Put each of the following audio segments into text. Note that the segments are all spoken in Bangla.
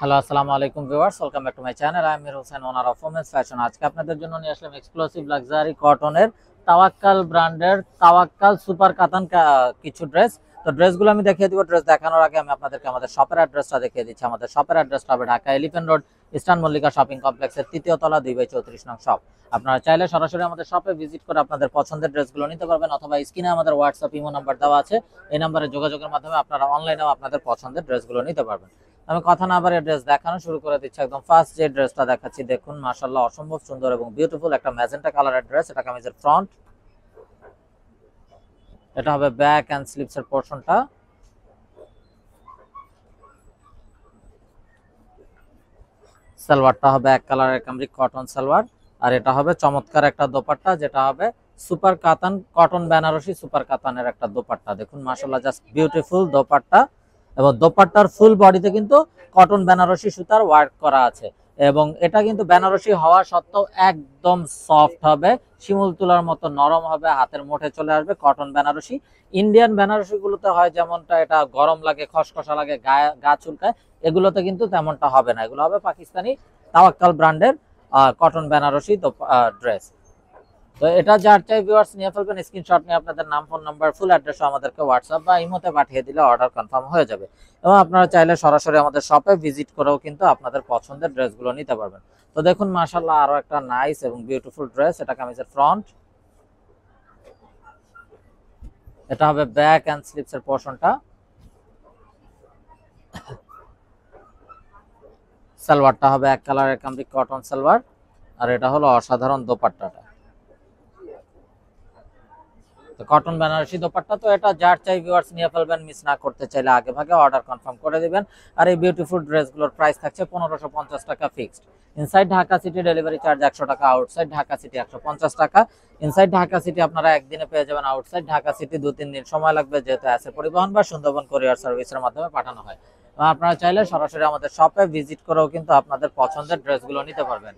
হ্যালো, আসসালামু আলাইকুম viewers, welcome back to my channel. I am Mir Hossain, owner of women's fashion. আজকে আপনাদের জন্য নিয়ে আসলাম এক্সক্লুসিভ লাক্সারি কটনের তাওয়াক্কাল ব্র্যান্ডের তাওয়াক্কাল সুপার কাতান কিছু ড্রেস। তো ড্রেসগুলো আমি দেখিয়ে দিব। ড্রেস দেখানোর আগে আমি আপনাদেরকে আমাদের শপের অ্যাড্রেসটা দেখিয়ে দিচ্ছি। আমাদের শপের অ্যাড্রেসটা হবে Dhaka elephant road, eastern Mallika shopping কমপ্লেক্সের ৩য় তলা, 2/34 নং শপ। আপনারা চাইলে সরাসরি আমাদের শপে ভিজিট করে আপনাদের পছন্দের ড্রেসগুলো নিতে পারবেন, অথবা স্ক্রিনে আমাদের হোয়াটসঅ্যাপ ইমো নাম্বার দেওয়া আছে। এই নাম্বারে যোগাযোগের মাধ্যমে আপনারা অনলাইনেও আপনাদের পছন্দের ড্রেসগুলো নিতে পারবেন। আমি কথা না বাড়িয়ে ড্রেস দেখানো শুরু করে দিচ্ছি। একদম ফার্স্ট যে ড্রেসটা দেখাচ্ছি, দেখুন মাশাআল্লাহ অসম্ভব সুন্দর এবং বিউটিফুল একটা ম্যাজেন্টা কালারের ড্রেস। এটা কামিজের ফ্রন্ট, এটা হবে ব্যাক এন্ড স্লিভস এর পোরশনটা। সালোয়ারটা হবে এক কালারের কামরিক কটন সালোয়ার, আর এটা হবে চমৎকার একটা দোপাট্টা, যেটা হবে সুপার কাতান কটন বেনারসি সুপার কাতানের একটা দোপাট্টা। দেখুন মাশাআল্লাহ জাস্ট বিউটিফুল দোপাট্টা, এবং দোপাট্টার ফুল বডিতে কিন্তু কটন বেনারসি সুতার ওয়ার্ক করা আছে। এবং এটা কিন্তু বেনারসি হওয়া সত্ত্বেও একদম সফট হবে, শিমুল তুলার মতো নরম হবে, হাতের মুঠে চলে আসবে। কটন বেনারসি, ইন্ডিয়ান বেনারসি গুলোতে হয় যেমনটা এটা গরম লাগে, খসখসা লাগে, গা চুলকায়, এগুলোতে কিন্তু তেমনটা হবে না। এগুলো হবে পাকিস্তানি তাওয়াক্কাল ব্র্যান্ডের কটন বেনারসি ড্রেস। তো এটা যার চাই ভিউয়ার্স নিয়ে ফেলবেন, স্ক্রিনশট নিয়ে আপনাদের নাম, ফোন নাম্বার, ফুল অ্যাড্রেস আমাদেরকে হোয়াটসঅ্যাপ বা ইমোতে পাঠিয়ে দিলে অর্ডার কনফার্ম হয়ে যাবে। এবং আপনারা চাইলে সরাসরি আমাদের শপে ভিজিট করেও কিন্তু আপনাদের পছন্দের ড্রেসগুলো নিতে পারবেন। তো দেখুন মাশাআল্লাহ আরো একটা নাইস এবং বিউটিফুল ড্রেস। এটা কামিজের ফ্রন্ট, এটা হবে ব্যাক এন্ড স্লিভস এর পোরশনটা। সালোয়ারটা হবে এক কালারের কামরিক কটন সালোয়ার, আর এটা হলো অসাধারণ দোপাট্টাটা, কটন বেনারসি দোপাট্টা। তো এটা যার চাই ভিউয়ার্স নিয়ে ফেলবেন, মিস না করতে চাইলে আগে ভাগে অর্ডার কনফার্ম করে দিবেন। আর এই বিউটিফুল ড্রেসগুলোর প্রাইস থাকছে 1550 টাকা fixed. Inside Dhaka city delivery charge 100 টাকা, আউটসাইড ঢাকা সিটি 150 টাকা। ইনসাইড ঢাকা সিটি আপনারা একদিনে পেয়ে যাবেন, আউটসাইড ঢাকা সিটি 2-3 দিন সময় লাগবে, যেহেতু আছে পরিবহন বা সুন্দরবন কোরিয়ার সার্ভিসের মাধ্যমে পাঠানো হয়। আপনারা চাইলে সরাসরি আমাদের শপে ভিজিট করেও কিন্তু আপনাদের পছন্দের ড্রেসগুলো নিতে পারবেন।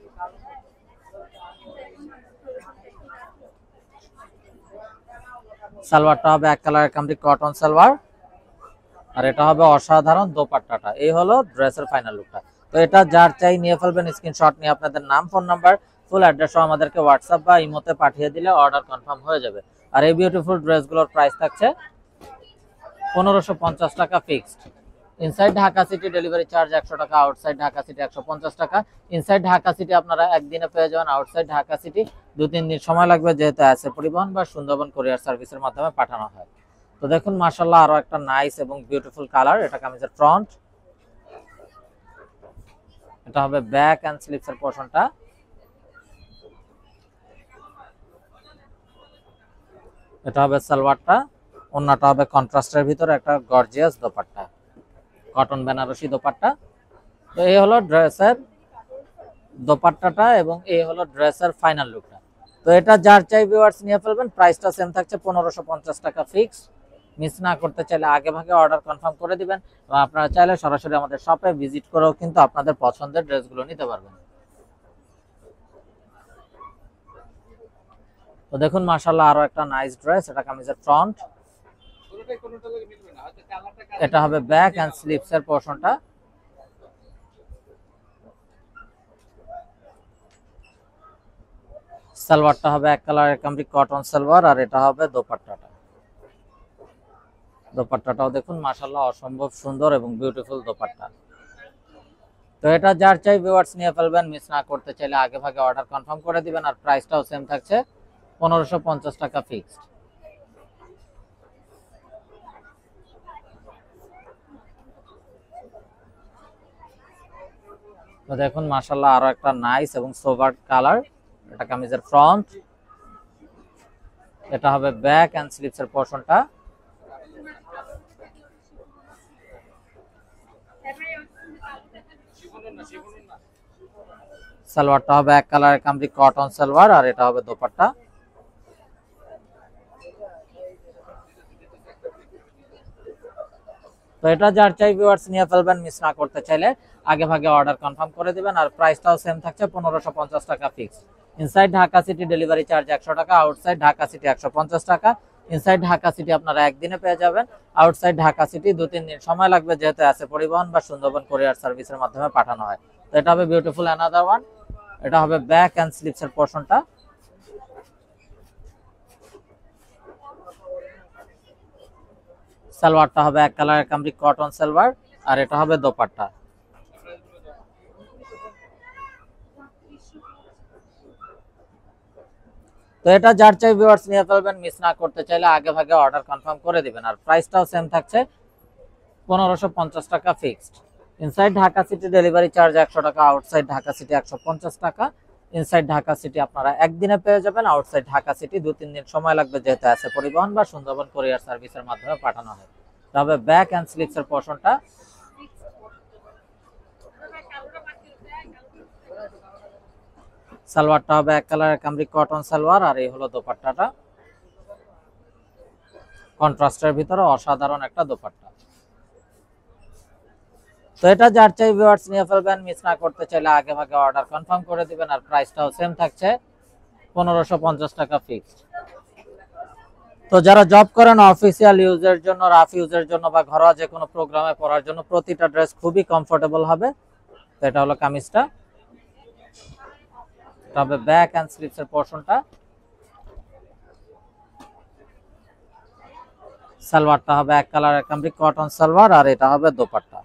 সালোয়ারটা হবে এক কালারের কামরিক কটন সালোয়ার, আর এটা হবে অসাধারণ দোপাট্টাটা। এই হলো ড্রেসের ফাইনাল লুকটা। তো এটা যার চাই নিয়ে ফেলবেন, স্ক্রিনশট নিয়ে আপনাদের নাম, ফোন নাম্বার, ফুল অ্যাড্রেসও আমাদেরকে হোয়াটসঅ্যাপ বা ইমোতে পাঠিয়ে দিলে অর্ডার কনফার্ম হয়ে যাবে। আর এই বিউটিফুল ড্রেসগুলোর প্রাইস থাকছে 1550 টাকা fixed. Inside Dhaka city delivery charge 100 টাকা, আউটসাইড ঢাকা সিটি 150 টাকা। ইনসাইড ঢাকা সিটি আপনারা একদিনে পেয়ে যাবেন, আউটসাইড ঢাকা সিটি 2-3 দিন সময় লাগবে, যেহেতু আছে পরিবহন বা সুন্দরবন কোরিয়ার সার্ভিসের মাধ্যমে পাঠানো হয়। তো দেখুন মাশাআল্লাহ আরো একটা নাইস এবং বিউটিফুল কালার। এটা কামিজের ফ্রন্ট, এটা হবে ব্যাক এন্ড স্লিভস এর পোরশনটা। এটা হবে সালোয়ারটা, ওন্নাটা হবে কন্ট্রাস্টের ভিতরে একটা গর্জিয়াস দোপাট্টা, কটন বেনারসি দোপাট্টা। তো এই হলো ড্রেসের দোপাট্টাটা, এবং এই হলো ড্রেসের ফাইনাল লুকটা। তো এটা যার চাই ভিউয়ার্স নিয়ে ফেলবেন, প্রাইসটা সেম থাকছে 1550 টাকা ফিক্স। মিস না করতে চাইলে আগে ভাগে অর্ডার কনফার্ম করে দিবেন, এবং আপনারা চাইলে সরাসরি আমাদের শপে ভিজিট করেও কিন্তু আপনাদের পছন্দের ড্রেসগুলো নিতে পারবেন। তো দেখুন মাশাআল্লাহ আরো একটা নাইস ড্রেস। এটা কামিজের ফ্রন্ট, এটা হবে ব্যাক এন্ড স্লিভস এর পোরশনটা। সালোয়ারটা হবে এক কালারের কামরিক কটন সালোয়ার, আর এটা হবে দোপাট্টাটা। দোপাট্টাটাও দেখুন মাশাআল্লাহ অসম্ভব সুন্দর এবং বিউটিফুল দোপাট্টা। তো এটা যার চাই ভিউয়ার্স নিয়ে ফেলবেন, মিস না করতে চাইলে আগে ভাগে অর্ডার কনফার্ম করে দিবেন। আর প্রাইসটাও সেম থাকছে 1550 টাকা ফিক্সড। তো দেখুন মাশাআল্লাহ আরো একটা নাইস এবং সোভার কালার। এটা কামিজের ফ্রন্ট, এটা হবে ব্যাক এন্ড স্লিভস এর পোরশনটা। সালোয়ারটা হবে এক কালারের কামরিক কটন সালোয়ার, আর এটা হবে দোপাট্টা। তো এটা যার চাই ভিউয়ার্স নিয়ে ফেলবেন, মিস না করতে চাইলে আগে ভাগে অর্ডার কনফার্ম করে দিবেন। আর প্রাইসটাও সেম থাকছে 1550 টাকা fix. Inside Dhaka city delivery charge 100 টাকা, আউটসাইড ঢাকা সিটি 150 টাকা। ইনসাইড ঢাকা সিটি আপনারা একদিনে পেয়ে যাবেন, আউটসাইড ঢাকা সিটি 2-3 দিন সময় লাগবে, যেহেতু আছে পরিবহন বা সুন্দরবন কুরিয়ার সার্ভিসের মাধ্যমে পাঠানো হয়। তো এটা হবে বিউটিফুল অ্যানাদার ওয়ান। এটা হবে ব্যাক এন্ড স্লিভস এর পোরশনটা। সালোয়ারটা হবে এক কালারের কামরি কটন সালোয়ার, আর এটা হবে দোপাট্টা। তো এটা যার চাই ভিউয়ার্স নিয়ে ফেলবেন, মিস না করতে চাইলে আগে ভাগে অর্ডার কনফার্ম করে দিবেন। আর প্রাইসটাও সেম থাকছে, 1550 টাকা fixed. Inside Dhaka city delivery charge 100 টাকা, আউটসাইড ঢাকা সিটি 150 টাকা। ইনসাইড ঢাকা সিটি আপনারা একদিনে পেয়ে যাবেন, আউটসাইড ঢাকা সিটি 2-3 দিন সময় লাগবে, যেহেতু আছে পরিবহন বা সুন্দরবন কুরিয়ার সার্ভিসের মাধ্যমে পাঠানো হয়। তবে ব্যাক এন্ড স্লিভস এর পোরশনটা। সালোয়ারটা হবে এক কালারের কামরি কটন সালোয়ার, আর এই হলো দোপাট্টাটা। কন্ট্রাস্টের ভিতরে অসাধারণ একটা দোপাট্টা। তো এটা যার চাই ভিউয়ার্স নিয়ে ফেলবেন, মিস না করতে চাইলে আগে ভাগে অর্ডার কনফার্ম করে দিবেন। আর প্রাইসটাও সেম থাকছে, 1550 টাকা ফিক্সড। তো যারা জব করেন অফিসিয়াল ইউজের জন্য, রাফ ইউজের জন্য বা ঘরোয়া যে কোনো প্রোগ্রামে পরার জন্য প্রতিটা ড্রেস খুবই কমফোর্টেবল হবে। তো এটা হলো কামিজটা, তবে ব্যাক এন্ড স্লিভস এর পোরশনটা। সালোয়ারটা হবে এক কালারের কামরি কটন সালোয়ার, আর এটা হবে দোপাট্টা।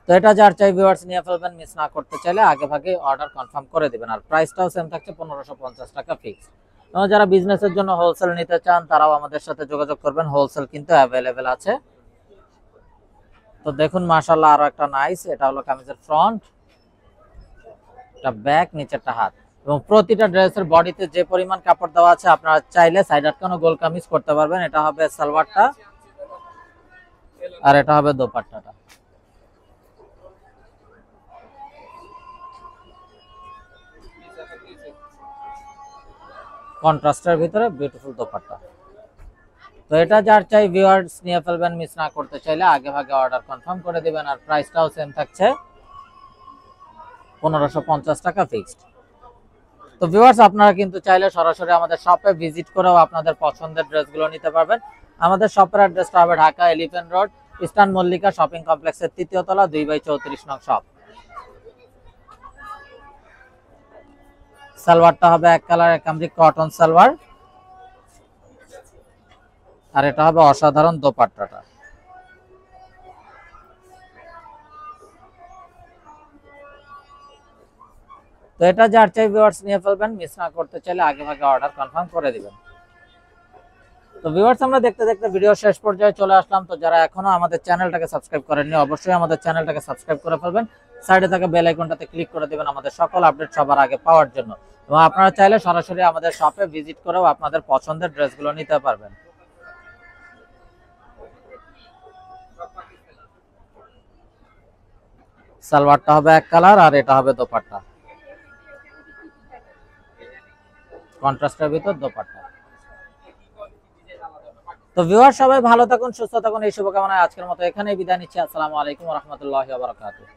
তো এটা যার চাই ভিউয়ার্স নিয়ে ফেলবেন, মিস না করতে চাইলে আগে ভাগে অর্ডার কনফার্ম করে দিবেন। আর প্রাইসটাও সেম থাকছে, 1550 টাকা ফিক্স। এবং যারা বিজনেসের জন্য হোলসেল নিতে চান তারাও আমাদের সাথে যোগাযোগ করবেন, হোলসেল কিন্তু অ্যাভেলেবেল আছে। তো দেখুন মাশাআল্লাহ আরো একটা নাইস, এটা হলো কামিজের ফ্রন্ট, এটা ব্যাক, নিচেরটা হাত। এবং প্রতিটা ড্রেসের বডিতে যে পরিমাণ কাপড় দেওয়া আছে আপনারা চাইলে সাইড আটকানো গোল কামিজ করতে পারবেন। এটা হবে সালোয়ারটা, আর এটা হবে দোপাট্টাটা। কন্ট্রাস্টের ভিতরে বিউটিফুল দোপাট্টা। তো এটা যার চাই ভিউয়ার্স নিয়ে ফেলবেন, মিস না করতে চাইলে আগে ভাগে অর্ডার কনফার্ম করে দিবেন। আর প্রাইসটাও সেম থাকছে, 1550 টাকা ফিক্সড। তো ভিউয়ার্স আপনারা কিন্তু চাইলে সরাসরি আমাদের শপে ভিজিট করেও আপনাদের পছন্দের ড্রেসগুলো নিতে পারবেন। আমাদের শপের অ্যাড্রেসটা হবে Dhaka elephant road, eastern Mallika shopping কমপ্লেক্সের 3য় তলা, 2/34 নং শপ। সালোয়ারটা হবে এক কালারের কামরি কটন সালোয়ার, আর এটা হবে অসাধারণ দোপাট্টাটা। তো এটা যার চাই ভিউয়ার্স নিয়ে ফেলবেন, মিস না করতে চাইলে আগে ভাগে অর্ডার কনফার্ম করে দিবেন। তো ভিউয়ার্স আমরা দেখতে দেখতে ভিডিও শেষ পর্যায়ে চলে আসলাম। তো যারা এখনো আমাদের চ্যানেলটাকে সাবস্ক্রাইব করেননি অবশ্যই আমাদের চ্যানেলটাকে সাবস্ক্রাইব করে ফেলবেন, সাইডে থাকা বেল আইকনটাতে ক্লিক করে দিবেন আমাদের সকল আপডেট সবার আগে পাওয়ার জন্য। এবং আপনারা চাইলে সরাসরি আমাদের শপে ভিজিট করেও আপনাদের পছন্দের ড্রেসগুলো নিতে পারবেন। সালোয়ারটা হবে এক কালার, আর এটা হবে দোপাট্টা, কন্ট্রাস্টের ভিতর দোপাট্টা। তো ভিউয়ার সবাই ভালো থাকুন, সুস্থ থাকুন, এই শুভকামনায় আজকের মতো এখানেই বিদায় নিচ্ছি। আসসালামু আলাইকুম ওয়া রাহমাতুল্লাহি ওয়া বারাকাতুহু।